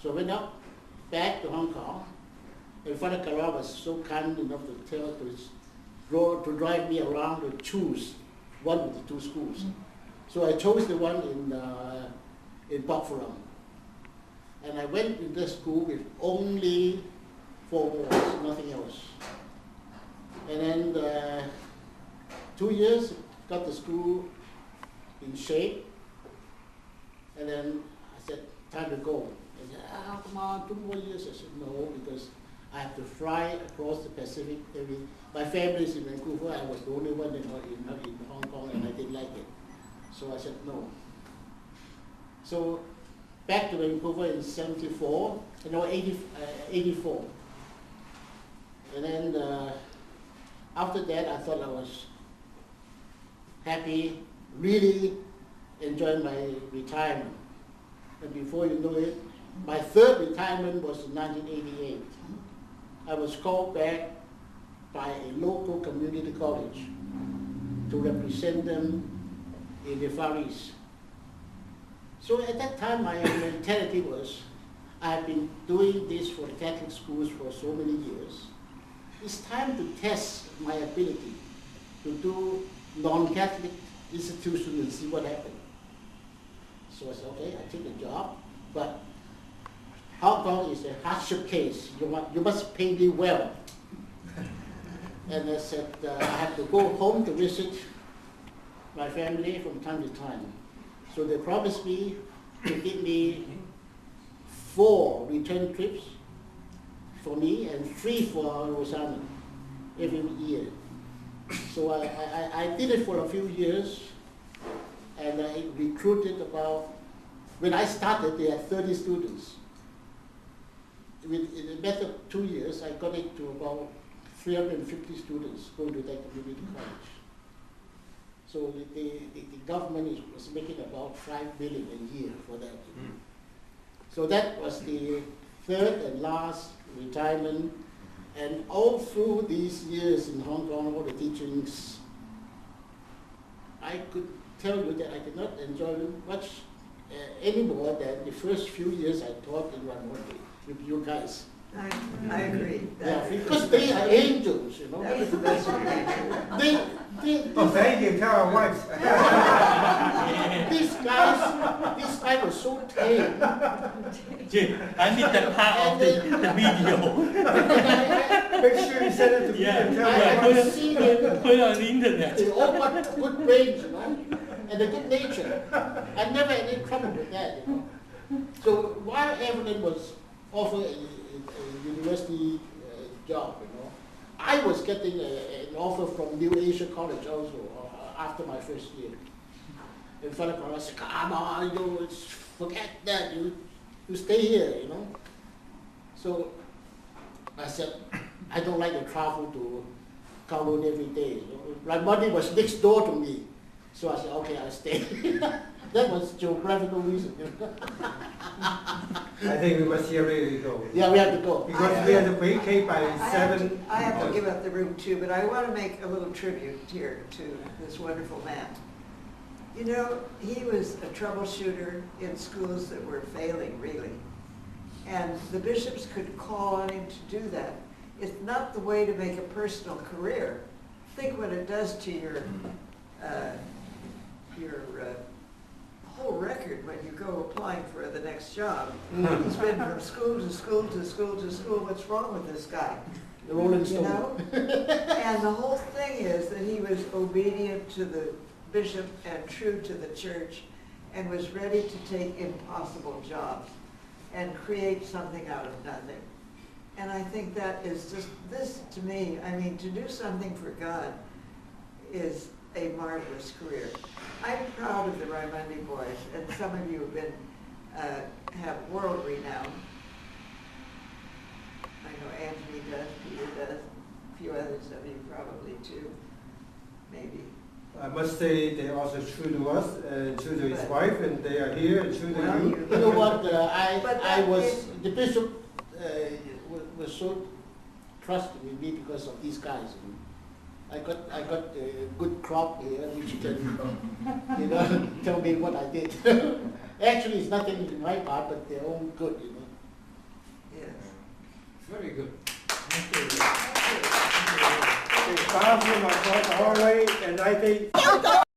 So I went up, back to Hong Kong, and Father Kara was so kind enough to drive me around to choose one of the two schools. So I chose the one in Bokfuram. And I went in this school with only 4 walls, nothing else. And then 2 years, got the school in shape. And then I said, time to go. And said, come on, 2 more years. I said, no, because I have to fly across the Pacific. My family is in Vancouver. I was the only one in Hong Kong, and I didn't like it. So I said, no. So back to Vancouver in 74, 84. And then after that, I thought I was happy, really enjoying my retirement. And before you know it, my third retirement was in 1988. I was called back by a local community college to represent them in the Far East. So at that time, my mentality was, I've been doing this for the Catholic schools for so many years. It's time to test my ability to do non-Catholic institutions and see what happens. So I said, okay, I take the job, but Hong Kong is a hardship case. You must pay me well. And I said, I have to go home to visit my family from time to time. So they promised me to give me 4 return trips for me and 3 for Rosanna every year. So I did it for a few years, and I recruited about, when I started, they had 30 students. In a matter of 2 years, I got it to about 350 students going to that community college. So the government was making about $5 billion a year for that. So that was the third and last retirement. And all through these years in Hong Kong, all the teachings, I could tell you that I did not enjoy much any more than the first few years I taught in Raimondi with you guys. I agree. Yeah, because they are angels, you know. That was the best reaction. Thank you, tell our wives. These guys were so tame. I need that part of the video. Make sure you send it to me and tell I our could wives. see them. Put it on the internet. They all got good brains, you know, and a good nature. I never had any trouble with that, you know. So while Evelyn was offered a university job, you know, I was getting an offer from New Asia College also after my first year. And Father Kara said, come on, you forget that, you stay here, you know. So I said, I don't like to travel to Kowloon every day. You know? Raimondi was next door to me. So I said, okay, I'll stay. That was geographical reason. I think we must hear where you go. Yeah, we have to go. Because we have to vacate by 7. I have to give up the room too, but I want to make a little tribute here to this wonderful man. You know, he was a troubleshooter in schools that were failing, really. And the bishops could call on him to do that. It's not the way to make a personal career. Think what it does to your whole record when you go applying for the next job. He's been from school to school to school to school. What's wrong with this guy? The Rolling You Stone. know? And the whole thing is that he was obedient to the bishop and true to the church and was ready to take impossible jobs and create something out of nothing. And I think that is just, this to me, I mean, to do something for God is a marvelous career. I'm proud of the Raimondi Boys, and some of you have been, have world renown. I know Anthony does, Peter does, a few others of you probably too, maybe. I must say they're also true to us, true to his wife, and they are here, and true to Well, you. You know what? The bishop was so trusting in me because of these guys. I got a good crop here, which can, tell me what I did. Actually, it's nothing in my part, but they're all good, bathroom across the hallway, and I think